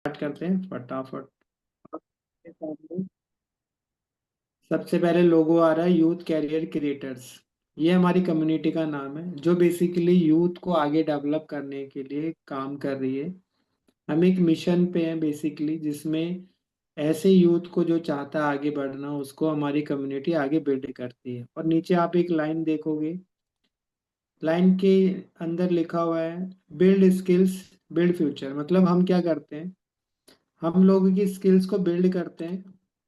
Start करते हैं फटाफट। सबसे पहले लोगो आ रहा है यूथ कैरियर क्रिएटर्स। ये हमारी कम्युनिटी का नाम है जो बेसिकली यूथ को आगे डेवलप करने के लिए काम कर रही है। हम एक मिशन पे हैं बेसिकली, जिसमें ऐसे यूथ को जो चाहता है आगे बढ़ना उसको हमारी कम्युनिटी आगे बिल्ड करती है। और नीचे आप एक लाइन देखोगे, लाइन के अंदर लिखा हुआ है बिल्ड स्किल्स बिल्ड फ्यूचर। मतलब हम क्या करते हैं, हम लोगों की स्किल्स को बिल्ड करते हैं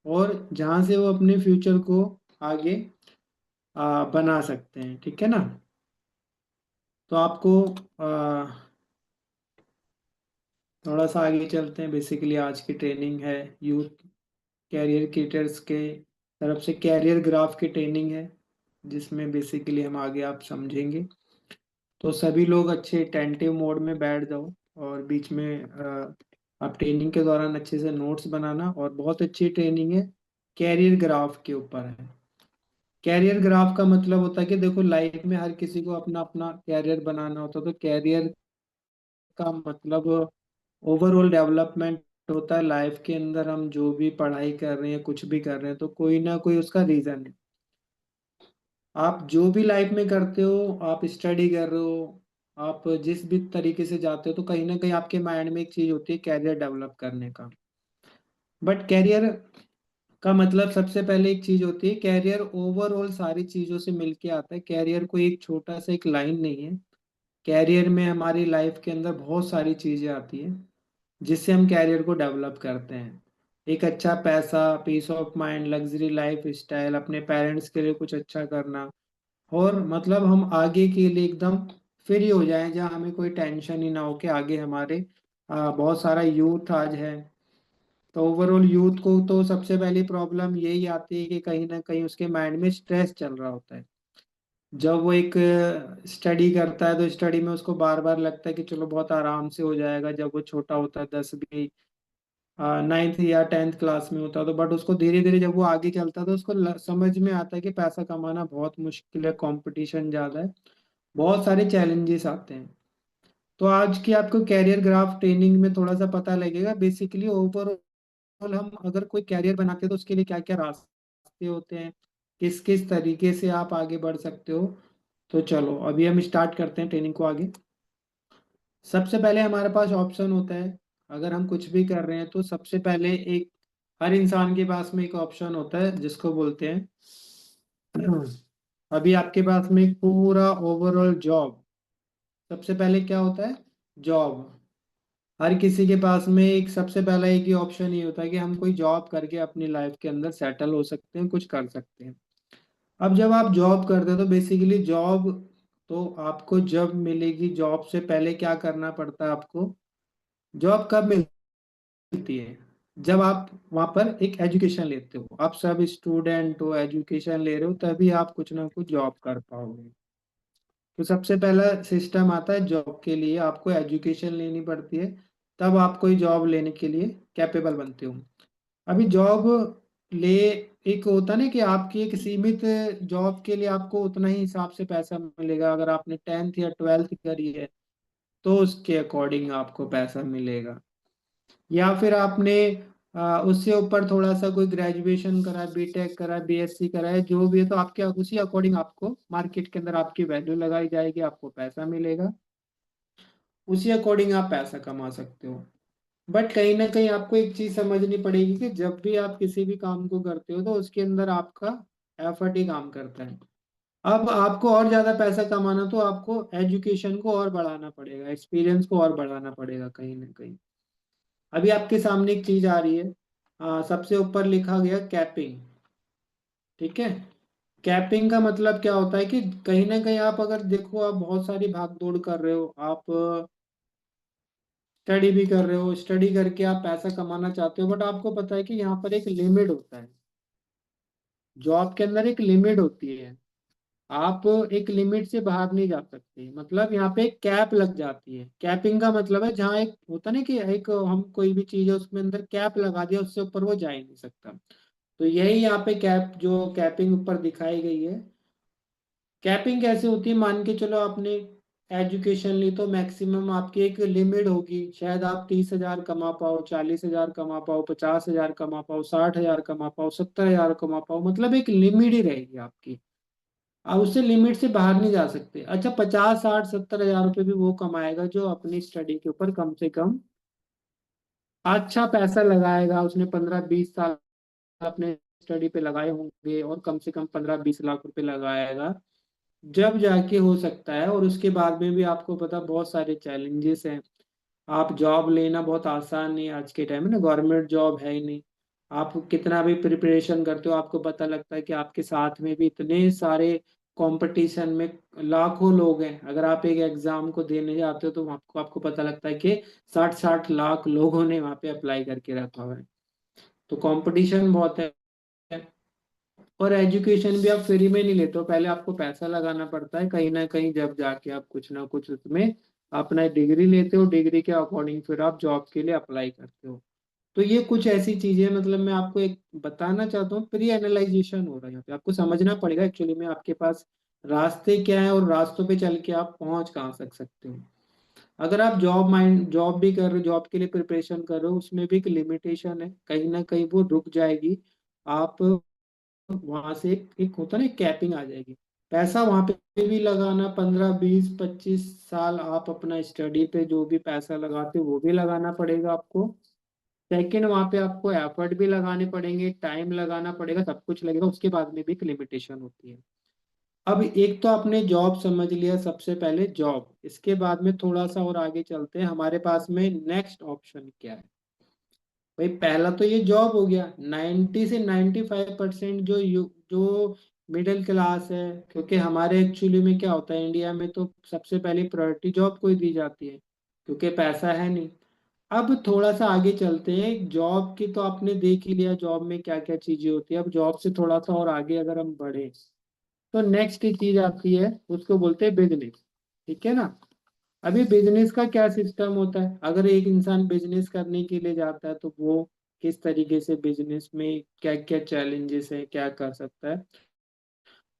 और जहाँ से वो अपने फ्यूचर को आगे बना सकते हैं। ठीक है ना। तो आपको थोड़ा सा आगे चलते हैं। बेसिकली आज की ट्रेनिंग है यूथ कैरियर क्रिएटर्स के तरफ से कैरियर ग्राफ की ट्रेनिंग है, जिसमें बेसिकली हम आगे आप समझेंगे। तो सभी लोग अच्छे टेंटिव मोड में बैठ जाओ और बीच में आप ट्रेनिंग के दौरान अच्छे से नोट्स बनाना। और बहुत अच्छी ट्रेनिंग है, कैरियर ग्राफ के ऊपर है। कैरियर ग्राफ का मतलब होता है कि देखो लाइफ में हर किसी को अपना अपना कैरियर बनाना होता है। तो कैरियर का मतलब ओवरऑल डेवलपमेंट होता है लाइफ के अंदर। हम जो भी पढ़ाई कर रहे हैं कुछ भी कर रहे हैं तो कोई ना कोई उसका रीजन है। आप जो भी लाइफ में करते हो, आप स्टडी कर रहे हो, आप जिस भी तरीके से जाते हो, तो कहीं ना कहीं आपके माइंड में एक चीज होती है कैरियर डेवलप करने का। बट कैरियर का मतलब सबसे पहले एक चीज होती है, कैरियर ओवरऑल सारी चीजों से मिलके आता है। कैरियर कोई एक छोटा सा एक लाइन नहीं है। कैरियर में हमारी लाइफ के अंदर बहुत सारी चीजें आती है जिससे हम कैरियर को डेवलप करते हैं। एक अच्छा पैसा, peace of mind, luxury life style, अपने पेरेंट्स के लिए कुछ अच्छा करना, और मतलब हम आगे के लिए एकदम फ्री हो जाएं, जहाँ हमें कोई टेंशन ही ना हो कि आगे हमारे बहुत सारा यूथ आज है। तो ओवरऑल यूथ को तो सबसे पहली प्रॉब्लम यही आती है कि कहीं ना कहीं उसके माइंड में स्ट्रेस चल रहा होता है। जब वो एक स्टडी करता है तो स्टडी में उसको बार बार लगता है कि चलो बहुत आराम से हो जाएगा। जब वो छोटा होता है 10वीं नाइन्थ या 10th क्लास में होता है तो, बट उसको धीरे धीरे जब वो आगे चलता है तो उसको समझ में आता है कि पैसा कमाना बहुत मुश्किल है, कंपटीशन ज्यादा है, बहुत सारे चैलेंजेस आते हैं। तो आज की आपको कैरियर ग्राफ ट्रेनिंग में थोड़ा सा पता लगेगा बेसिकली ओवरऑल हम अगर कोई कैरियर बनाते हैं तो उसके लिए क्या क्या रास्ते होते हैं, किस किस तरीके से आप आगे बढ़ सकते हो। तो चलो अभी हम स्टार्ट करते हैं ट्रेनिंग को आगे। सबसे पहले हमारे पास ऑप्शन होता है, अगर हम कुछ भी कर रहे हैं तो सबसे पहले एक हर इंसान के पास में एक ऑप्शन होता है जिसको बोलते हैं अभी आपके पास में एक पूरा ओवरऑल जॉब। सबसे पहले क्या होता है, जॉब। हर किसी के पास में एक सबसे पहला एक ही ऑप्शन ये होता है कि हम कोई जॉब करके अपनी लाइफ के अंदर सेटल हो सकते हैं, कुछ कर सकते हैं। अब जब आप जॉब करते हो तो बेसिकली जॉब, तो आपको जब मिलेगी जॉब से पहले क्या करना पड़ता है आपको, जॉब कब मिलती है, जब आप वहां पर एक एजुकेशन लेते हो। आप सब स्टूडेंट हो, एजुकेशन ले रहे हो, तभी आप कुछ ना कुछ जॉब कर पाओगे। तो सबसे पहला सिस्टम आता है जॉब के लिए, आपको एजुकेशन लेनी पड़ती है, तब आप कोई जॉब लेने के लिए कैपेबल बनते हो। अभी जॉब ले एक होता ना कि आपकी एक सीमित जॉब के लिए आपको उतना ही हिसाब से पैसा मिलेगा। अगर आपने 10th या 12th करी है तो उसके अकॉर्डिंग आपको पैसा मिलेगा। या फिर आपने उससे ऊपर थोड़ा सा कोई ग्रेजुएशन करा, बीटेक करा, बीएससी करा है, जो भी है, तो आपके उसी अकॉर्डिंग आपको मार्केट के अंदर आपकी वैल्यू लगाई जाएगी, आपको पैसा मिलेगा, उसी अकॉर्डिंग आप पैसा कमा सकते हो। बट कहीं ना कहीं आपको एक चीज समझनी पड़ेगी कि जब भी आप किसी भी काम को करते हो तो उसके अंदर आपका एफर्ट ही काम करता है। अब आपको और ज्यादा पैसा कमाना तो आपको एजुकेशन को और बढ़ाना पड़ेगा, एक्सपीरियंस को और बढ़ाना पड़ेगा कहीं ना कहीं। अभी आपके सामने एक चीज आ रही है, सबसे ऊपर लिखा गया कैपिंग। ठीक है। कैपिंग का मतलब क्या होता है कि कहीं ना कहीं आप अगर देखो, आप बहुत सारी भाग दौड़ कर रहे हो, आप स्टडी भी कर रहे हो, स्टडी करके आप पैसा कमाना चाहते हो, बट आपको पता है कि यहाँ पर एक लिमिट होता है। जॉब के अंदर एक लिमिट होती है, आप एक लिमिट से बाहर नहीं जा सकते। मतलब यहाँ पे एक कैप लग जाती है। कैपिंग का मतलब है जहाँ एक होता है ना कि एक हम कोई भी चीज है उसमें अंदर कैप लगा दिया, उससे ऊपर वो जा ही नहीं सकता। तो यही यहाँ पे कैप, जो कैपिंग ऊपर दिखाई गई है। कैपिंग कैसे होती है, मान के चलो आपने एजुकेशन ली तो मैक्सिमम आपकी एक लिमिट होगी, शायद आप 30,000 कमा पाओ, 40,000 कमा पाओ, 50,000 कमा पाओ, 60,000 कमा पाओ, 70,000 कमा पाओ, मतलब एक लिमिट ही रहेगी आपकी। आप उससे लिमिट से बाहर नहीं जा सकते। अच्छा, 50, 60, 70,000 रुपये भी वो कमाएगा जो अपनी स्टडी के ऊपर कम से कम अच्छा पैसा लगाएगा। उसने 15, 20 साल अपने स्टडी पे लगाए होंगे और कम से कम 15, 20 लाख रुपए लगाएगा, जब जाके हो सकता है। और उसके बाद में भी आपको पता बहुत सारे चैलेंजेस हैं। आप जॉब लेना बहुत आसान नहीं है आज के टाइम में ना, गवर्नमेंट जॉब है ही नहीं। आप कितना भी प्रिपरेशन करते हो, आपको पता लगता है कि आपके साथ में भी इतने सारे कंपटीशन में लाखों लोग हैं। अगर आप एक एग्जाम को देने जाते हो तो आपको आपको पता लगता है कि 60-60 लाख लोगों ने वहां पे अप्लाई करके रखा हुआ है। तो कंपटीशन बहुत है। और एजुकेशन भी आप फ्री में नहीं लेते हो, पहले आपको पैसा लगाना पड़ता है कहीं ना कहीं, जब जाके आप कुछ ना कुछ उसमें अपना डिग्री लेते हो, डिग्री के अकॉर्डिंग फिर आप जॉब के लिए अप्लाई करते हो। तो ये कुछ ऐसी चीजें, मतलब मैं आपको एक बताना चाहता हूँ, प्री एनालाइजेशन हो रहा है यहाँ पे, आपको समझना पड़ेगा एक्चुअली में आपके पास रास्ते क्या है और रास्तों पे चल के आप पहुंच कहाँ सकते हो। अगर आप जॉब भी कर रहे हो, जॉब के लिए प्रिपरेशन कर रहे हो, उसमें भी एक लिमिटेशन है, कहीं ना कहीं वो रुक जाएगी। आप वहां से एक होता है ना, कैपिंग आ जाएगी। पैसा वहां पे भी लगाना, 15, 20, 25 साल आप अपना स्टडी पे जो भी पैसा लगाते हो वो भी लगाना पड़ेगा आपको। सेकंड, वहां पे आपको एफर्ट भी लगाने पड़ेंगे, टाइम लगाना पड़ेगा, सब कुछ लगेगा। उसके बाद में भी एक लिमिटेशन होती है। अब एक तो आपने जॉब समझ लिया, सबसे पहले जॉब, इसके बाद में थोड़ा सा और आगे चलते हैं, हमारे पास में नेक्स्ट ऑप्शन क्या है। भाई पहला तो ये जॉब हो गया। 90 से 95% जो मिडिल क्लास है, क्योंकि हमारे एक्चुअली में क्या होता है इंडिया में, तो सबसे पहली प्रायोरिटी जॉब को ही दी जाती है, क्योंकि पैसा है नहीं। अब थोड़ा सा आगे चलते हैं, जॉब की तो आपने देख ही लिया जॉब में क्या क्या चीजें होती है। अब जॉब से थोड़ा सा और आगे अगर हम बढ़े तो नेक्स्ट चीज आती है, उसको बोलते हैं बिजनेस। ठीक है ना। अभी बिजनेस का क्या सिस्टम होता है, अगर एक इंसान बिजनेस करने के लिए जाता है तो वो किस तरीके से बिजनेस में क्या क्या चैलेंजेस है, क्या कर सकता है,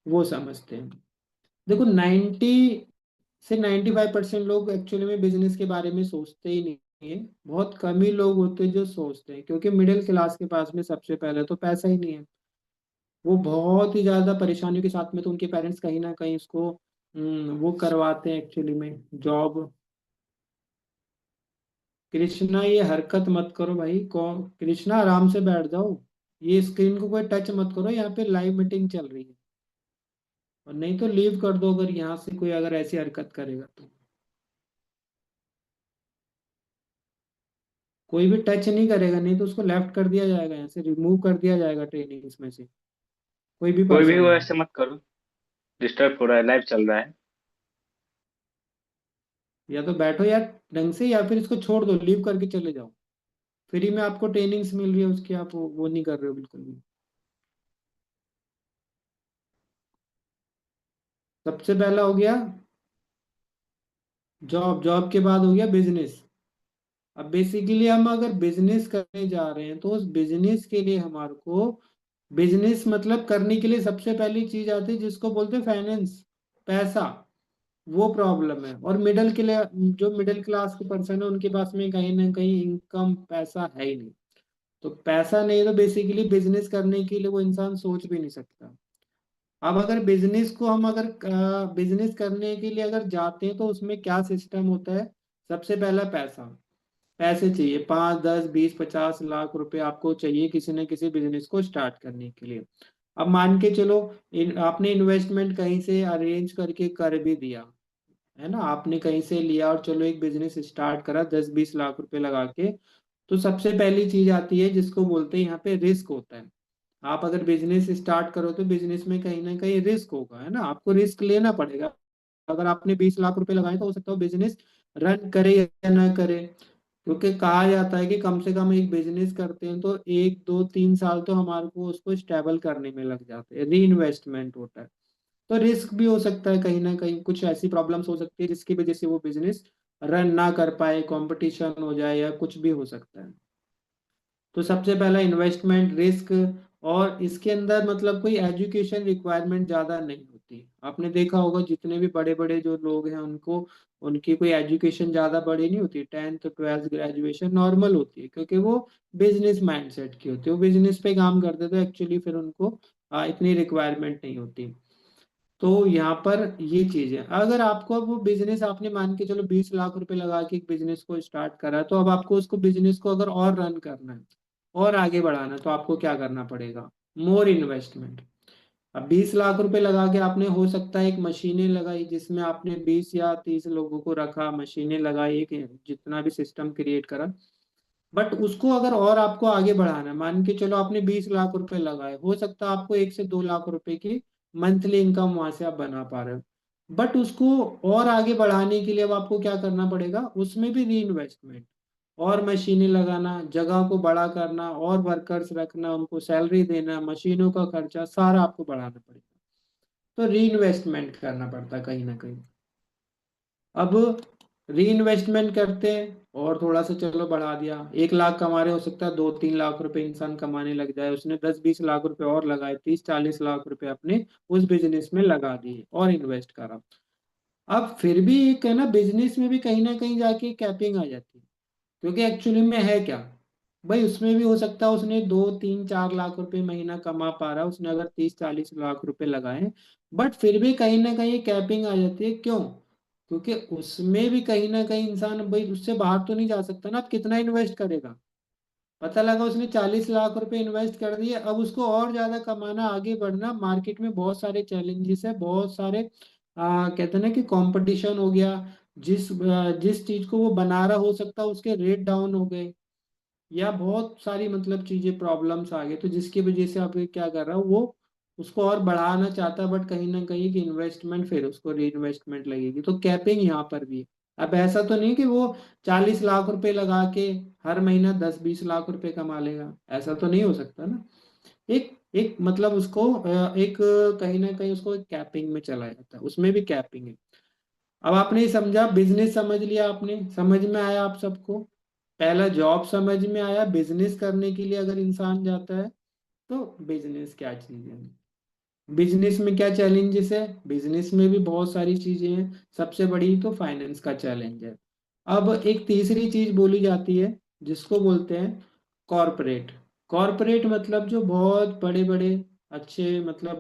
वो समझते हैं। देखो, 90 से 95% लोग एक्चुअली में बिजनेस के बारे में सोचते ही नहीं है। बहुत कम ही लोग होते हैं जो सोचते हैं, क्योंकि मिडिल क्लास के पास में सबसे पहले तो पैसा ही नहीं है। वो बहुत ही ज्यादा परेशानियों के साथ में, तो उनके पेरेंट्स कहीं ना कहीं उसको वो करवाते हैं एक्चुअली में जॉब। कृष्णा, ये हरकत मत करो भाई, कौन कृष्णा, आराम से बैठ जाओ। ये स्क्रीन को कोई टच मत करो, यहाँ पे लाइव मीटिंग चल रही है। और नहीं तो लीव कर दो, अगर यहाँ से कोई अगर ऐसी हरकत करेगा तो। कोई भी टच नहीं करेगा, नहीं तो उसको लेफ्ट कर दिया जाएगा, यहाँ से रिमूव कर दिया जाएगा ट्रेनिंग इसमें से, कोई भी कोई भी पर्सन वो हो। ऐसे मत करो, डिस्टर्ब हो रहा है, लाइव चल रहा है। या तो बैठो यार ढंग से, या फिर इसको छोड़ दो, लीव करके चले जाओ। फ्री में आपको ट्रेनिंग्स मिल रही है उसकी, आप वो नहीं कर रहे हो बिल्कुल भी। सबसे पहला हो गया जॉब, जॉब के बाद हो गया बिजनेस। अब बेसिकली हम अगर बिजनेस करने जा रहे हैं तो उस बिजनेस के लिए हमारे को, बिजनेस मतलब करने के लिए सबसे पहली चीज आती है जिसको बोलते हैं फाइनेंस, पैसा। वो प्रॉब्लम है। और मिडिल के लिए, जो मिडिल क्लास के पर्सन है उनके पास में कहीं ना कहीं इनकम पैसा है ही नहीं। तो पैसा नहीं है तो बेसिकली बिजनेस करने के लिए वो इंसान सोच भी नहीं सकता। अब अगर बिजनेस को हम अगर बिजनेस करने के लिए अगर जाते हैं तो उसमें क्या सिस्टम होता है। सबसे पहला पैसा, पैसे चाहिए, 5, 10, 20, 50 लाख रुपए आपको चाहिए किसी न किसी बिजनेस को स्टार्ट करने के लिए। अब मान के चलो, आपने इन्वेस्टमेंट कहीं से अरेंज करके कर भी दिया, है ना, आपने कहीं से लिया और चलो एक बिजनेस स्टार्ट करा 10, 20 लाख रुपए लगा के। तो सबसे पहली चीज आती है जिसको बोलते हैं यहाँ पे रिस्क होता है। आप अगर बिजनेस स्टार्ट करो तो बिजनेस में कहीं ना कहीं रिस्क होगा, है ना, आपको रिस्क लेना पड़ेगा। अगर आपने 20 लाख रुपए लगाए तो हो सकता है बिजनेस रन करे या ना करे। क्योंकि कहा जाता है कि कम से कम एक बिजनेस करते हैं तो 1, 2, 3 साल तो हमारे को उसको स्टेबल करने में लग जाते हैं, री इन्वेस्टमेंट होता है। तो रिस्क भी हो सकता है, कहीं ना कहीं कुछ ऐसी प्रॉब्लम्स हो सकती है जिसकी वजह से वो बिजनेस रन ना कर पाए, कंपटीशन हो जाए या कुछ भी हो सकता है। तो सबसे पहला इन्वेस्टमेंट, रिस्क। और इसके अंदर मतलब कोई एजुकेशन रिक्वायरमेंट ज़्यादा नहीं होती। होती। आपने देखा होगा जितने भी बड़े बड़े जो लोग हैं उनको, उनकी कोई एजुकेशन ज्यादा बड़ी नहीं होती, 10th 12th ग्रेजुएशन नॉर्मल होती है, क्योंकि वो बिजनेस माइंडसेट की होती है, वो बिजनेस पे काम करते, तो एक्चुअली फिर उनको इतनी रिक्वायरमेंट नहीं होती। तो यहाँ पर ये चीज है, अगर आपको अब वो बिजनेस, आपने मान के चलो 20 लाख रुपए लगा के एक बिजनेस को स्टार्ट करा, तो अब आपको उसको बिजनेस को अगर और रन करना है और आगे बढ़ाना है, तो आपको क्या करना पड़ेगा? More investment. अब 20 लाख रुपए लगा के आपने, हो सकता है एक मशीनें लगाई जिसमें आपने 20 या 30 लोगों को रखा, मशीनें लगाई, एक जितना भी सिस्टम क्रिएट करा, बट उसको अगर और आपको आगे बढ़ाना है, मान के चलो आपने 20 लाख रुपए लगाए, हो सकता है आपको 1 से 2 लाख रुपए की मंथली इनकम वहां से आप बना पा रहे हो, बट उसको और आगे बढ़ाने के लिए अब आपको क्या करना पड़ेगा? उसमें भी री इन्वेस्टमेंट, और मशीनें लगाना, जगह को बड़ा करना, और वर्कर्स रखना, उनको सैलरी देना, मशीनों का खर्चा सारा आपको बढ़ाना पड़ेगा। तो री इन्वेस्टमेंट करना पड़ता है कहीं ना कहीं। अब री इन्वेस्टमेंट करते हैं और थोड़ा सा चलो बढ़ा दिया, 1 लाख कमा रहे, हो सकता है 2-3 लाख रुपए इंसान कमाने लग जाए, उसने 10-20 लाख रुपए और लगाए, 30-40 लाख रुपए अपने उस बिजनेस में लगा दिए और इन्वेस्ट करा। अब फिर भी एक है ना, बिजनेस में भी कहीं ना कहीं जाके कैपिंग आ जाती है, क्योंकि एक्चुअली में है क्या भाई, उसमें भी हो सकता है उसने 2-3-4 लाख रुपए महीना कमा पा रहा है, उसने अगर 30-40 लाख रुपए लगाए, बट फिर भी कहीं ना कहीं कैपिंग आ जाती है। क्यों? क्योंकि उसमें भी कहीं ना कहीं इंसान भाई उससे बाहर तो नहीं जा सकता ना, अब कितना इन्वेस्ट करेगा? पता लगा उसने 40 लाख रुपए इन्वेस्ट कर दिए, अब उसको और ज्यादा कमाना, आगे बढ़ना, मार्केट में बहुत सारे चैलेंजेस है, बहुत सारे कहते हैं ना कि कंपटीशन हो गया, जिस चीज को वो बना रहा, हो सकता है उसके रेट डाउन हो गए, या बहुत सारी मतलब चीजें प्रॉब्लम्स आ गई, तो जिसकी वजह से आप ये क्या कर रहा हो, वो उसको और बढ़ाना चाहता है, बट कहीं ना कहीं की इन्वेस्टमेंट, फिर उसको री इन्वेस्टमेंट लगेगी, तो कैपिंग यहाँ पर भी है। अब ऐसा तो नहीं कि वो 40 लाख रुपए लगा के हर महीना 10-20 लाख रुपए कमा लेगा, ऐसा तो नहीं हो सकता ना। एक एक मतलब उसको एक कहीं ना कहीं उसको एक कैपिंग में चला जाता है, उसमें भी कैपिंग है। अब आपने ये समझा, बिजनेस समझ लिया आपने, समझ में आया आप सबको? पहला जॉब समझ में आया, बिजनेस करने के लिए अगर इंसान जाता है तो बिजनेस क्या चीज है, बिजनेस में क्या चैलेंजेस है, बिजनेस में भी बहुत सारी चीजें हैं, सबसे बड़ी तो फाइनेंस का चैलेंज है। अब एक तीसरी चीज बोली जाती है जिसको बोलते हैं कॉरपोरेट। कॉरपोरेट मतलब जो बहुत बड़े बड़े अच्छे मतलब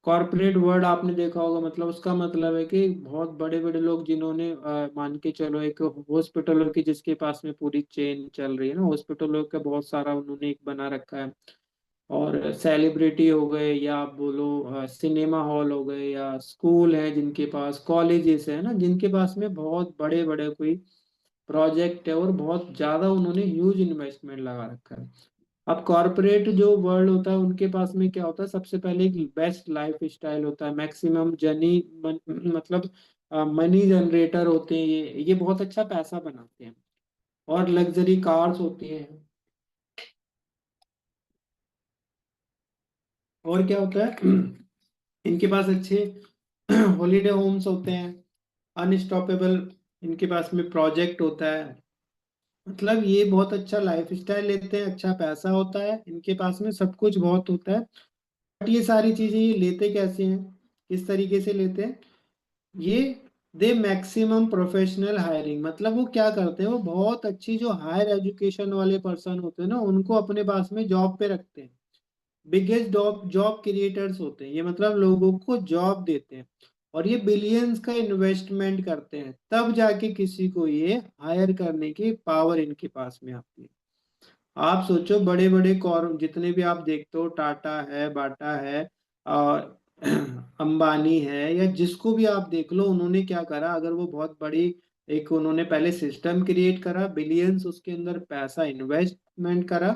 कॉरपोरेट वर्ड आपने देखा होगा, मतलब उसका मतलब है कि बहुत बड़े बड़े लोग जिन्होंने मान के चलो एक हॉस्पिटलों की जिसके पास में पूरी चेन चल रही है ना, हॉस्पिटलों का बहुत सारा उन्होंने एक बना रखा है, और सेलिब्रिटी हो गए, या आप बोलो सिनेमा हॉल हो गए, या स्कूल है जिनके पास, कॉलेजेस है ना जिनके पास में बहुत बड़े बड़े कोई प्रोजेक्ट है, और बहुत ज्यादा उन्होंने ह्यूज इन्वेस्टमेंट लगा रखा है। अब कॉरपोरेट जो वर्ल्ड होता है उनके पास में क्या होता है, सबसे पहले एक बेस्ट लाइफ स्टाइल होता है, मैक्सिमम मतलब मनी जनरेटर होते हैं, ये बहुत अच्छा पैसा बनाते हैं, और लग्जरी कार्स होती हैं, और क्या होता है इनके पास अच्छे हॉलीडे होम्स होते हैं, अनस्टॉपेबल इनके पास में प्रोजेक्ट होता है, मतलब ये बहुत अच्छा लाइफ स्टाइल लेते हैं, अच्छा पैसा होता है इनके पास में, सब कुछ बहुत होता है। बट ये सारी चीजें ये लेते कैसे हैं, किस तरीके से लेते हैं ये? दे मैक्सिमम प्रोफेशनल हायरिंग, मतलब वो क्या करते हैं, वो बहुत अच्छी जो हायर एजुकेशन वाले पर्सन होते हैं ना, उनको अपने पास में जॉब पे रखते हैं। बिगेस्ट जॉब जॉब क्रिएटर्स होते हैं ये, मतलब लोगों को जॉब देते हैं, और ये बिलियंस का इन्वेस्टमेंट करते हैं, तब जाके किसी को ये हायर करने की पावर इनके पास में आती है। आप सोचो, बड़े बड़े कॉर जितने भी आप देखते हो, टाटा है, बाटा है, और अंबानी है, या जिसको भी आप देख लो, उन्होंने क्या करा, अगर वो बहुत बड़ी एक, उन्होंने पहले सिस्टम क्रिएट करा, बिलियंस उसके अंदर पैसा इन्वेस्टमेंट करा,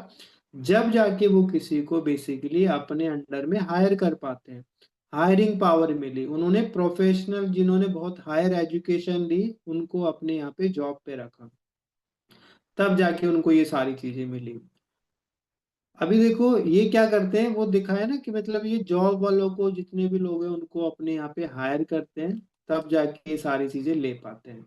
जब जाके वो किसी को बेसिकली अपने अंडर में हायर कर पाते हैं, हायरिंग पावर मिली, उन्होंने प्रोफेशनल जिन्होंने बहुत हायर एजुकेशन ली उनको अपने यहाँ पे जॉब पे रखा, तब जाके उनको ये सारी चीजें मिली। अभी देखो ये क्या करते हैं, वो दिखाया ना कि मतलब ये जॉब वालों को, जितने भी लोग हैं उनको अपने यहाँ पे हायर करते हैं, तब जाके ये सारी चीजें ले पाते हैं।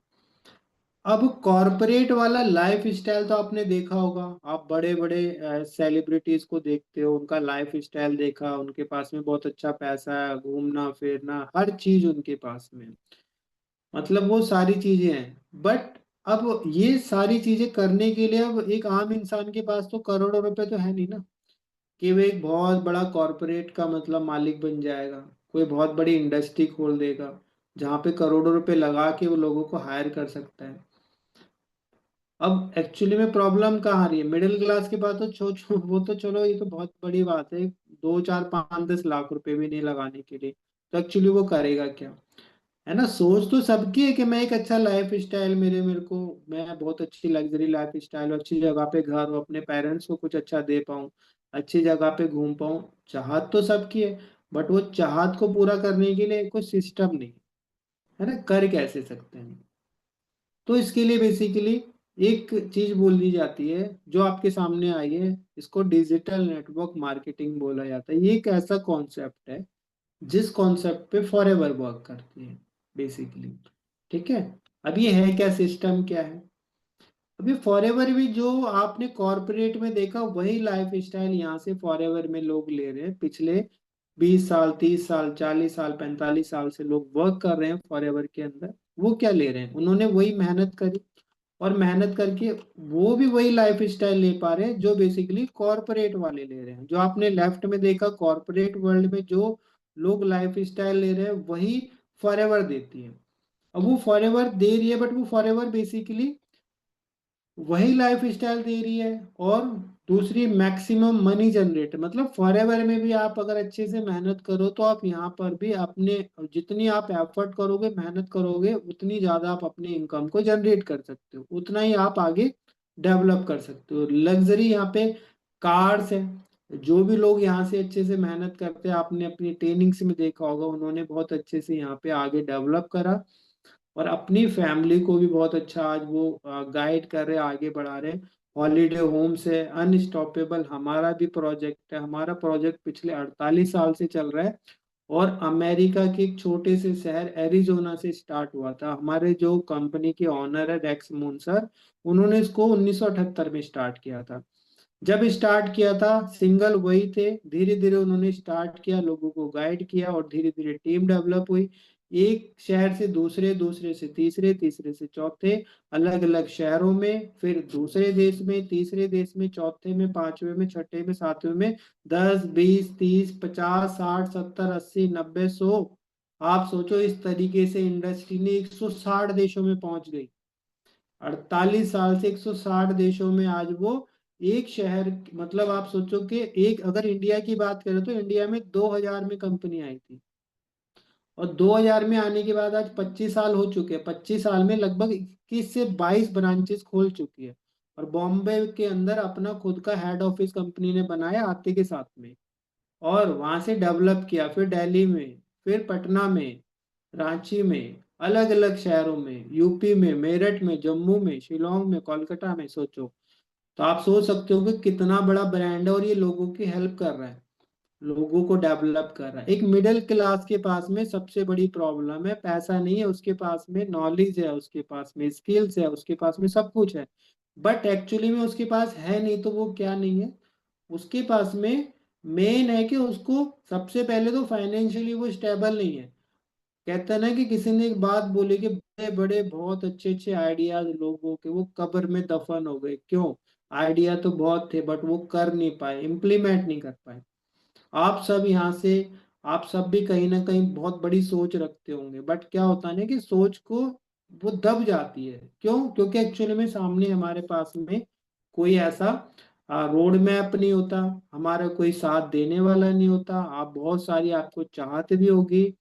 अब कॉरपोरेट वाला लाइफ स्टाइल तो आपने देखा होगा, आप बड़े बड़े सेलिब्रिटीज को देखते हो, उनका लाइफ स्टाइल देखा, उनके पास में बहुत अच्छा पैसा है, घूमना फिरना हर चीज उनके पास में, मतलब वो सारी चीजें हैं। बट अब ये सारी चीजें करने के लिए अब एक आम इंसान के पास तो करोड़ों रुपए तो है नहीं ना, कि वो एक बहुत बड़ा कॉरपोरेट का मतलब मालिक बन जाएगा, कोई बहुत बड़ी इंडस्ट्री खोल देगा जहाँ पे करोड़ों रुपए लगा के वो लोगों को हायर कर सकता है। अब एक्चुअली में प्रॉब्लम कहाँ आ रही है, मिडिल क्लास के पास तो वो तो चलो ये तो बहुत बड़ी बात है, 2 4 5 10 लाख रुपए भी नहीं लगाने के लिए, तो एक्चुअली वो करेगा क्या? है ना, सोच तो सबकी है कि मैं एक अच्छा लाइफ स्टाइल, मेरे को मैं बहुत अच्छी लग्जरी लाइफ स्टाइल, अच्छी जगह पे घर हो, अपने पेरेंट्स को कुछ अच्छा दे पाऊँ, अच्छी जगह पे घूम पाऊँ, चाहत तो सबकी है। बट वो चाहत को पूरा करने के लिए कोई सिस्टम नहीं है ना, कर कैसे सकते हैं? तो इसके लिए बेसिकली एक चीज बोल दी जाती है जो आपके सामने आई है, इसको डिजिटल नेटवर्क मार्केटिंग बोला जाता है। ये एक ऐसा कॉन्सेप्ट है जिस कॉन्सेप्ट पे फॉर एवर वर्क करती है बेसिकली। ठीक है, अब ये है क्या, सिस्टम क्या है? अभी फॉर एवर भी जो आपने कॉर्पोरेट में देखा वही लाइफ स्टाइल यहाँ से फॉर एवर में लोग ले रहे हैं। पिछले 20 साल 30 साल 40 साल 45 साल से लोग वर्क कर रहे हैं फॉर एवर के अंदर। वो क्या ले रहे हैं, उन्होंने वही मेहनत करी, और मेहनत करके वो भी वही लाइफ स्टाइल ले पा रहे हैं जो बेसिकली कॉर्पोरेट वाले ले रहे हैं। जो आपने लेफ्ट में देखा, कॉर्पोरेट वर्ल्ड में जो लोग लाइफ स्टाइल ले रहे हैं वही फॉर एवर देती है। अब वो फॉर एवर दे रही है, बट वो फॉर एवर बेसिकली वही लाइफ स्टाइल दे रही है, और दूसरी मैक्सिमम मनी जनरेट, मतलब फॉरएवर में भी आप अगर अच्छे से मेहनत करो तो आप यहाँ पर भी अपने, जितनी आप एफर्ट करोगे मेहनत करोगे उतनी ज्यादा आप अपनी इनकम को जनरेट कर सकते हो, उतना ही आप आगे डेवलप कर सकते हो। लग्जरी यहाँ पे कार्स है, जो भी लोग यहाँ से अच्छे से मेहनत करते हैं, आपने अपनी ट्रेनिंग्स में देखा होगा, उन्होंने बहुत अच्छे से यहाँ पे आगे डेवलप करा, और अपनी फैमिली को भी बहुत अच्छा आज वो गाइड कर रहे, आगे बढ़ा रहे। हॉलीडे होम्स है, अनस्टॉपेबल हमारा भी प्रोजेक्ट है, हमारा प्रोजेक्ट पिछले 48 साल से चल रहा है, और अमेरिका के एक छोटे से शहर एरिजोना से स्टार्ट हुआ था। हमारे जो कंपनी के ऑनर है रेक्स मून सर, उन्होंने इसको 1978 में स्टार्ट किया था। जब स्टार्ट किया था सिंगल वही थे, धीरे धीरे उन्होंने स्टार्ट किया, लोगों को गाइड किया, और धीरे धीरे टीम डेवलप हुई। एक शहर से दूसरे, दूसरे से तीसरे, तीसरे से चौथे, अलग अलग शहरों में, फिर दूसरे देश में, तीसरे देश में, चौथे में, पांचवे में, छठे में, सातवें में, 10 20 30 50 60 70 80 90 100। आप सोचो इस तरीके से इंडस्ट्री ने 160 देशों में पहुंच गई। 48 साल से 160 देशों में आज वो एक शहर, मतलब आप सोचो कि एक, अगर इंडिया की बात करें तो इंडिया में 2000 में कंपनी आई थी, और 2000 में आने के बाद आज 25 साल हो चुके हैं, 25 साल में लगभग 21 से 22 ब्रांचेस खोल चुकी है। और बॉम्बे के अंदर अपना खुद का हेड ऑफिस कंपनी ने बनाया आते के साथ में, और वहां से डेवलप किया, फिर दिल्ली में, फिर पटना में, रांची में, अलग अलग शहरों में, यूपी में, मेरठ में, जम्मू में, शिलोंग में, कोलकाता में। सोचो, तो आप सोच सकते हो कि कितना बड़ा ब्रांड है, और ये लोगों की हेल्प कर रहा है, लोगों को डेवलप कर रहा है। एक मिडिल क्लास के पास में सबसे बड़ी प्रॉब्लम है पैसा नहीं है, उसके पास में नॉलेज है, उसके पास में स्किल्स है, उसके पास में सब कुछ है, बट एक्चुअली में उसके पास है नहीं, तो वो क्या नहीं है, उसके पास में मेन है कि उसको सबसे पहले तो फाइनेंशियली वो स्टेबल नहीं है। कहते हैं ना कि किसी ने एक बात बोली कि बड़े बड़े बहुत अच्छे अच्छे आइडियाज लोगों के वो कब्र में दफन हो गए, क्यों? आइडिया तो बहुत थे बट वो कर नहीं पाए, इम्प्लीमेंट नहीं कर पाए। आप सब यहाँ से, आप सब भी कहीं ना कहीं बहुत बड़ी सोच रखते होंगे, बट क्या होता है ना कि सोच को वो दब जाती है, क्यों? क्योंकि एक्चुअली में सामने हमारे पास में कोई ऐसा रोड मैप नहीं होता, हमारा कोई साथ देने वाला नहीं होता। आप बहुत सारी, आपको चाहत भी होगी,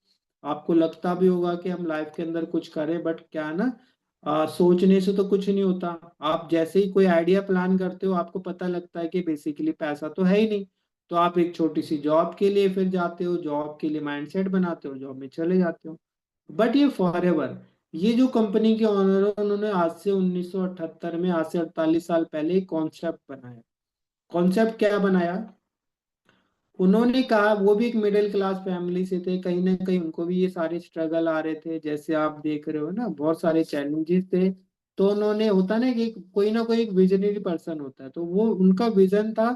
आपको लगता भी होगा कि हम लाइफ के अंदर कुछ करें, बट क्या है ना, सोचने से तो कुछ नहीं होता। आप जैसे ही कोई आइडिया प्लान करते हो, आपको पता लगता है कि बेसिकली पैसा तो है ही नहीं, तो आप एक छोटी सी जॉब के लिए फिर जाते हो, जॉब के लिए माइंडसेट बनाते हो, जॉब में चले जाते हो। बट ये फॉर एवर, ये जो कंपनी के ऑनर है उन्होंने आज से 1978 में, आज से 48 साल पहले एक कॉन्सेप्ट बनाया। कॉन्सेप्ट क्या बनाया? उन्होंने कहा, वो भी एक मिडिल क्लास फैमिली से थे, कहीं ना कहीं उनको भी ये सारे स्ट्रगल आ रहे थे, जैसे आप देख रहे हो ना, बहुत सारे चैलेंजेस थे। तो उन्होंने, होता ना कि कोई ना कोई एक विजनरी पर्सन होता है, तो वो उनका विजन था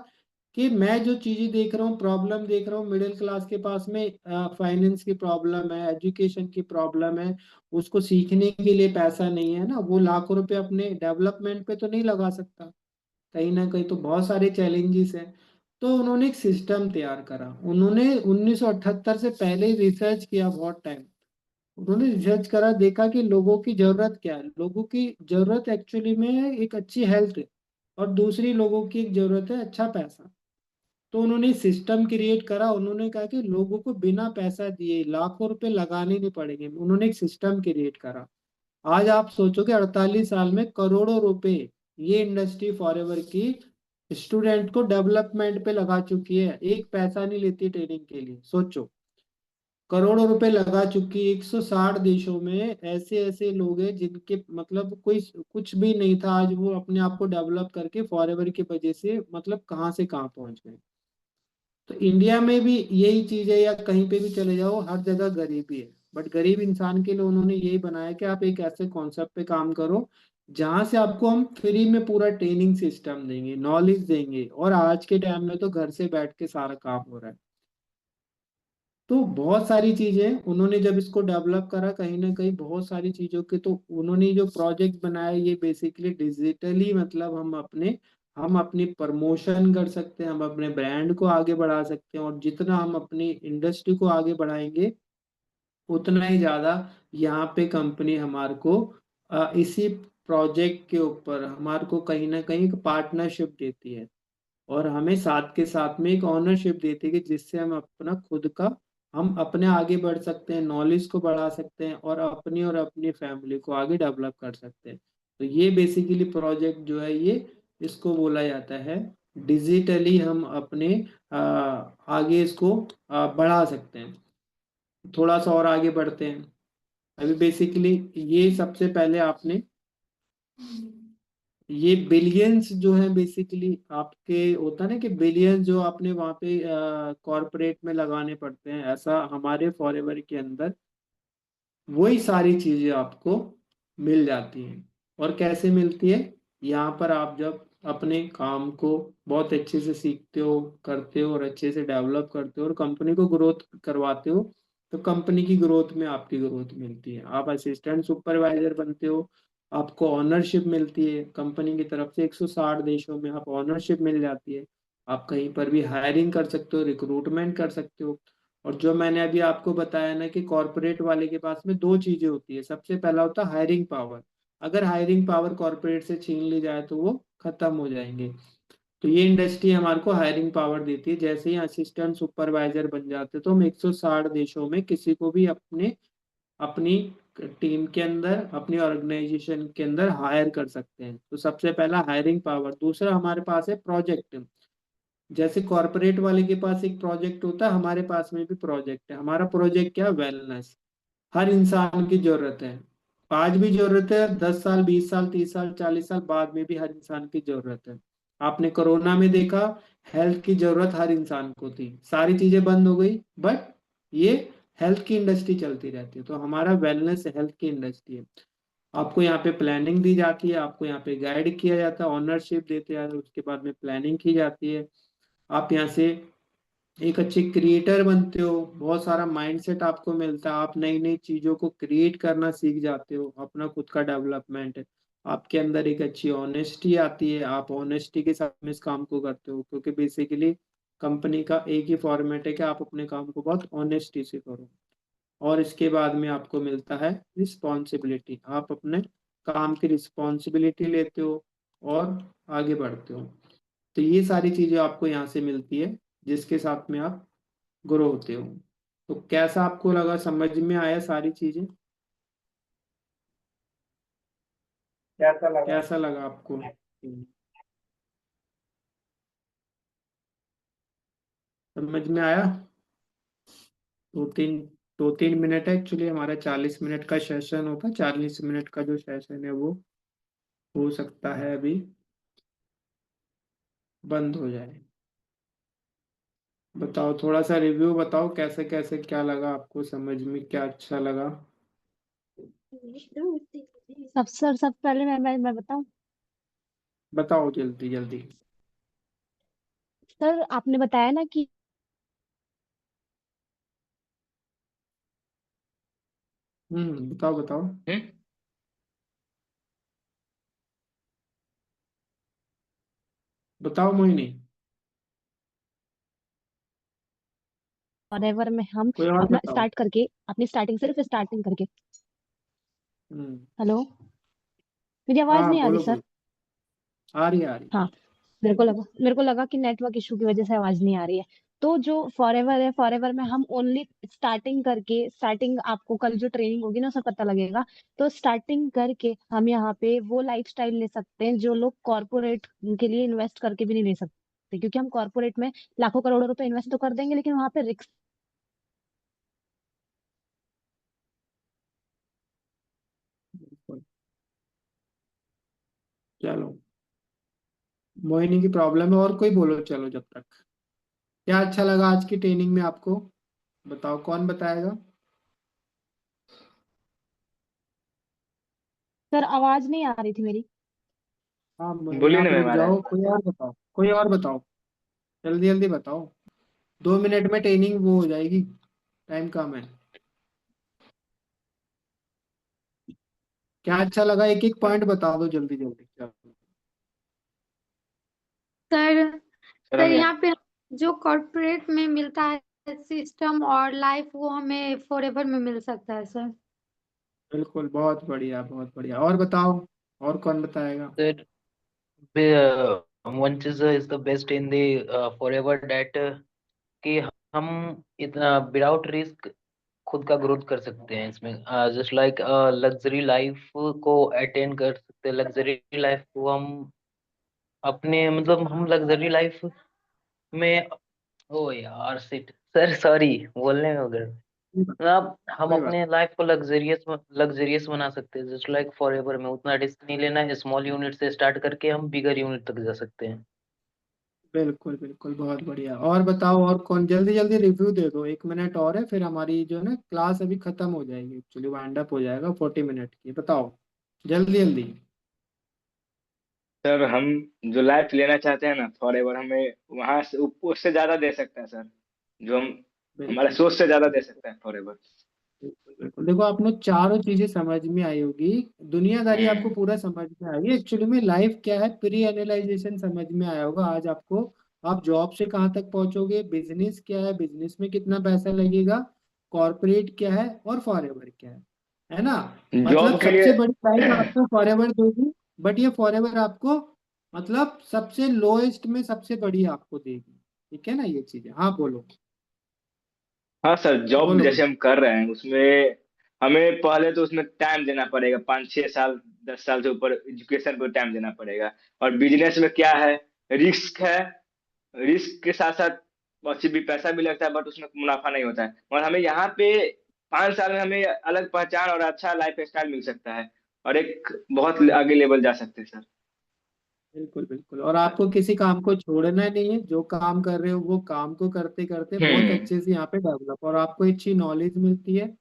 कि मैं जो चीजें देख रहा हूँ, प्रॉब्लम देख रहा हूँ, मिडिल क्लास के पास में फाइनेंस की प्रॉब्लम है, एजुकेशन की प्रॉब्लम है, उसको सीखने के लिए पैसा नहीं है ना, वो लाखों रुपए अपने डेवलपमेंट पे तो नहीं लगा सकता, कहीं ना कहीं तो बहुत सारे चैलेंजेस हैं। तो उन्होंने एक सिस्टम तैयार करा, उन्होंने 1978 से पहले रिसर्च किया बहुत टाइम। उन्होंने रिसर्च करा, देखा कि लोगों की जरूरत क्या है। लोगों की जरूरत एक्चुअली में है एक अच्छी हेल्थ, और दूसरी लोगों की एक जरूरत है अच्छा पैसा। तो उन्होंने सिस्टम क्रिएट करा, उन्होंने कहा कि लोगों को बिना पैसा दिए लाखों रुपए लगाने नहीं पड़ेंगे, उन्होंने एक सिस्टम क्रिएट करा। आज आप सोचोगे 48 साल में करोड़ों रुपए ये इंडस्ट्री फॉरएवर की स्टूडेंट को डेवलपमेंट पे लगा चुकी है, एक पैसा नहीं लेती ट्रेनिंग के लिए, सोचो। करोड़ों रुपए लगा चुकी, 160 देशों में ऐसे ऐसे लोग हैं जिनके मतलब कोई कुछ भी नहीं था, आज वो अपने आप को डेवलप करके फॉरएवर की वजह से मतलब कहाँ से कहाँ पहुंच गए। तो इंडिया में भी यही चीज है, या कहीं पे भी चले जाओ हर जगह गरीबी है। बट गरीब इंसान के लिए उन्होंने यही बनाया कि आप एक ऐसे कॉन्सेप्ट पे काम करो जहां से आपको हम फ्री में पूरा ट्रेनिंग सिस्टम देंगे, नॉलेज देंगे, और आज के टाइम में तो घर से बैठ के सारा काम हो रहा है। तो बहुत सारी चीजें उन्होंने जब इसको डेवलप करा, कहीं ना कहीं बहुत सारी चीजों के, तो उन्होंने जो प्रोजेक्ट बनाया ये बेसिकली डिजिटली, मतलब हम अपनी प्रमोशन कर सकते हैं, हम अपने ब्रांड को आगे बढ़ा सकते हैं, और जितना हम अपनी इंडस्ट्री को आगे बढ़ाएंगे उतना ही ज्यादा यहाँ पे कंपनी हमारे को इसी प्रोजेक्ट के ऊपर हमारे को कहीं ना कहीं एक पार्टनरशिप देती है, और हमें साथ के साथ में एक ऑनरशिप देती है कि जिससे हम अपना खुद का, हम अपने आगे बढ़ सकते हैं, नॉलेज को बढ़ा सकते हैं, और अपनी फैमिली को आगे डेवलप कर सकते हैं। तो ये बेसिकली प्रोजेक्ट जो है ये, इसको बोला जाता है डिजिटली हम अपने आगे इसको बढ़ा सकते हैं। थोड़ा सा और आगे बढ़ते हैं। अभी बेसिकली ये सबसे पहले आपने, ये बिलियंस जो है बेसिकली आपके, होता है ना कि बिलियंस जो आपने वहां पे कॉर्पोरेट में लगाने पड़ते हैं, ऐसा हमारे फॉरएवर के अंदर वही सारी चीजें आपको मिल जाती हैं। और कैसे मिलती है? यहाँ पर आप जब अपने काम को बहुत अच्छे से सीखते हो, करते हो, और अच्छे से डेवलप करते हो, और कंपनी को ग्रोथ करवाते हो, तो कंपनी की ग्रोथ में आपकी ग्रोथ मिलती है, आप असिस्टेंट सुपरवाइजर बनते हो, आपको ऑनरशिप मिलती है कंपनी की तरफ से, 160 देशों में आप ऑनरशिप मिल जाती है। आप कहीं पर भी हायरिंग कर सकते हो, रिक्रूटमेंट कर सकते हो। और जो मैंने अभी आपको बताया ना कि कॉर्पोरेट वाले के पास में दो चीजें होती है, सबसे पहला होता है हायरिंग पावर। अगर हायरिंग पावर कॉर्पोरेट से छीन ली जाए तो वो खत्म हो जाएंगे। तो ये इंडस्ट्री हमारे को हायरिंग पावर देती है, जैसे ही असिस्टेंट सुपरवाइजर बन जाते तो हम 160 देशों में किसी को भी अपने अपनी टीम के अंदर, अपनी ऑर्गेनाइजेशन के अंदर हायर कर सकते हैं। तो सबसे पहला हायरिंग पावर। दूसरा हमारे पास है प्रोजेक्ट। जैसे कॉर्पोरेट वाले के पास एक प्रोजेक्ट होता है, हमारे पास में भी प्रोजेक्ट है। हमारा प्रोजेक्ट क्या? वेलनेस। हर इंसान की जरूरत है, आज भी जरूरत है, 10 साल, 20 साल, 30 साल, 40 साल बाद में भी हर इंसान की जरूरत है। आपने कोरोना में देखा, हेल्थ की जरूरत हर इंसान को थी, सारी चीजें बंद हो गई, बट ये हेल्थ की इंडस्ट्री चलती रहती है। तो हमारा वेलनेस हेल्थ की इंडस्ट्री है। आपको यहाँ पे प्लानिंग दी जाती है, आपको यहाँ पे गाइड किया जाता है, ऑनरशिप देते हैं, उसके बाद में प्लानिंग की जाती है। आप यहाँ से एक अच्छे क्रिएटर बनते हो, बहुत सारा माइंडसेट आपको मिलता है, आप नई नई चीजों को क्रिएट करना सीख जाते हो, अपना खुद का डेवलपमेंट है। आपके अंदर एक अच्छी ऑनेस्टी आती है, आप ऑनेस्टी के साथ में इस काम को करते हो, क्योंकि बेसिकली कंपनी का एक ही फॉर्मेट है कि आप अपने काम को बहुत ऑनेस्टी से करो। और इसके बाद में आपको मिलता है रिस्पॉन्सिबिलिटी, आप अपने काम की रिस्पॉन्सिबिलिटी लेते हो और आगे बढ़ते हो। तो ये सारी चीजें आपको यहाँ से मिलती है, जिसके साथ में आप ग्रो होते हो। तो कैसा आपको लगा, समझ में आया सारी चीजें? कैसा लगा? कैसा लगा आपको? समझ में आया? दो तीन 2-3 मिनट है एक्चुअली, हमारा 40 मिनट का सेशन होता है, 40 मिनट का जो सेशन है वो हो सकता है अभी बंद हो जाए। बताओ, थोड़ा सा रिव्यू बताओ, कैसे कैसे क्या लगा आपको, समझ में क्या अच्छा लगा? सबसे पहले मैं बताऊं। बताओ जल्दी जल्दी। सर आपने बताया ना कि बताओ बताओ। बताओ मोहिनी। फॉरएवर में हम कोई और अपना बताओ। स्टार्ट करके, अपनी स्टार्टिंग सिर्फ स्टार्टिंग करके। हम्म। हेलो, मेरी आवाज हाँ नहीं आ रही बोलो सर? बोलो। आ रही है, आ रही हाँ, मेरे को लगा कि नेटवर्क इशू की वजह से आवाज नहीं आ रही है। तो जो फॉरएवर है, फॉरएवर में हम ओनली स्टार्टिंग करके, स्टार्टिंग आपको कल जो ट्रेनिंग होगी ना उसमें पता लगेगा। तो स्टार्टिंग करके हम यहाँ पे वो लाइफस्टाइल ले सकते हैं जो लोग कॉर्पोरेट के लिए इन्वेस्ट करके भी नहीं ले सकते, क्योंकि हम कॉर्पोरेट में लाखों करोड़ों रुपए इन्वेस्ट तो कर देंगे लेकिन वहां पे रिस्क। है। चलो, मोहिनी की प्रॉब्लम है, और कोई बोलो चलो जब तक। क्या अच्छा लगा आज की ट्रेनिंग में आपको? बताओ, कौन बताएगा? सर आवाज नहीं आ रही थी मेरी। हाँ मोहिनी, बोलिए ना आप मैम, रुक आ रहा जाओ, है। कोई और बताओ, कोई और बताओ। जल्दी जल्दी बताओ। 2 मिनट में ट्रेनिंग वो हो जाएगी। टाइम कम है। क्या अच्छा लगा, एक एक पॉइंट बता दो जल्दी जल्दी, चलो। सर सर सर हम यहाँ यहाँ पे जो कॉर्पोरेट में मिलता है सिस्टम और लाइफ, वो हमें फॉरएवर में मिल सकता है सर। बिल्कुल, बहुत बढ़िया बहुत बढ़िया। और बताओ, और कौन बताएगा? That one चीज is the best in the forever that कि हम इतना विदाउट रिस्क खुद का ग्रोथ कर सकते हैं इसमें। जस्ट लाइक लग्जरी लाइफ को अटेन कर सकते हैं। लग्जरी लाइफ को हम अपने मतलब हम लग्जरी लाइफ में, ओ यार सिट सर सॉरी बोलने में उधर, कोई बात मतलब हम कोई बात अपने लाइफ को लग्जरियस बना सकते हैं। जस्ट लाइक फॉरएवर में उतना रिस्क नहीं लेना है। स्मॉल यूनिट से स्टार्ट करके हम बिगर यूनिट तक जा सकते हैं। बिल्कुल बिल्कुल, बहुत बढ़िया। और बताओ, और कौन? जल्दी जल्दी रिव्यू दे दो, 1 मिनट और है, फिर हमारी जो है ना क्लास अभी खत्म हो जाएगी, एक्चुअली वाइंड अप हो जाएगा 40 मिनट की। बताओ जल्दी जल्दी। सर, हम जो लाइफ लेना चाहते हैं ना फॉरएवर, हमें वहां से उससे ज्यादा दे सकता है सर। जो हम हमारे बिल्कुल सोच से ज्यादा दे सकता है फॉरएवर। बिल्कुल बिल्कुल। देखो, आपने चारों चीजें समझ में आई होगी। दुनियादारी आपको हम्म। पूरा समझ में आएगी, एक्चुअली में लाइफ क्या है, प्री एनालाइजेशन समझ में आया होगा आज आपको। आप जॉब से कहाँ तक पहुंचोगे, बिजनेस क्या है, बिजनेस में कितना पैसा लगेगा, कॉर्पोरेट क्या है, और फॉरएवर क्या है ना? मतलब जॉब के सबसे लिए बड़ी लाइफ आपको फॉरएवर देगी, बट ये फॉरएवर आपको मतलब सबसे लोएस्ट में सबसे बड़ी आपको देगी। ठीक है ना ये चीजें? हाँ बोलो हाँ सर, जॉब बोलो बोलो। जैसे हम कर रहे हैं उसमें हमें पहले तो उसमें टाइम देना पड़ेगा, 5 6 साल 10 साल से ऊपर एजुकेशन पर टाइम देना पड़ेगा। और बिजनेस में क्या है, रिस्क है। रिस्क के साथ साथ अच्छी भी पैसा भी लगता है, बट उसमें मुनाफा नहीं होता है। और हमें यहाँ पे 5 साल में हमें अलग पहचान और अच्छा लाइफ स्टाइल मिल सकता है, और एक बहुत आगे लेवल जा सकते हैं सर। बिल्कुल बिल्कुल। और आपको किसी काम को छोड़ना नहीं है, जो काम कर रहे हो वो काम को करते करते बहुत हम्म। अच्छे से यहाँ पे डेवलप, और आपको अच्छी नॉलेज मिलती है।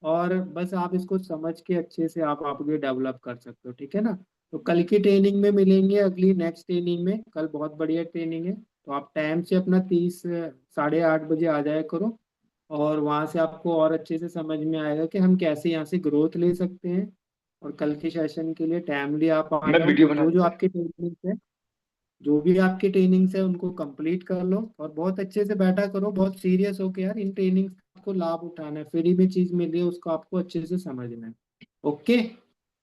और बस आप इसको समझ के अच्छे से आप आगे डेवलप कर सकते हो। ठीक है ना? तो कल की ट्रेनिंग में मिलेंगे, अगली नेक्स्ट ट्रेनिंग में। कल बहुत बढ़िया ट्रेनिंग है, तो आप टाइम से अपना 30 साढ़े 8 बजे आ जाया करो। और वहाँ से आपको और अच्छे से समझ में आएगा कि हम कैसे यहाँ से ग्रोथ ले सकते हैं। और कल के सेशन के लिए टाइमली आप आ मैं जाओ, वीडियो और बना जो दूँ जो सर। आपकी ट्रेनिंग है, जो भी आपकी ट्रेनिंग्स है उनको कंप्लीट कर लो, और बहुत अच्छे से बैठा करो, बहुत सीरियस हो के यार इन ट्रेनिंग्स को लाभ उठाना है। फ्री में चीज मिल रही है, उसको आपको अच्छे से समझना है। ओके।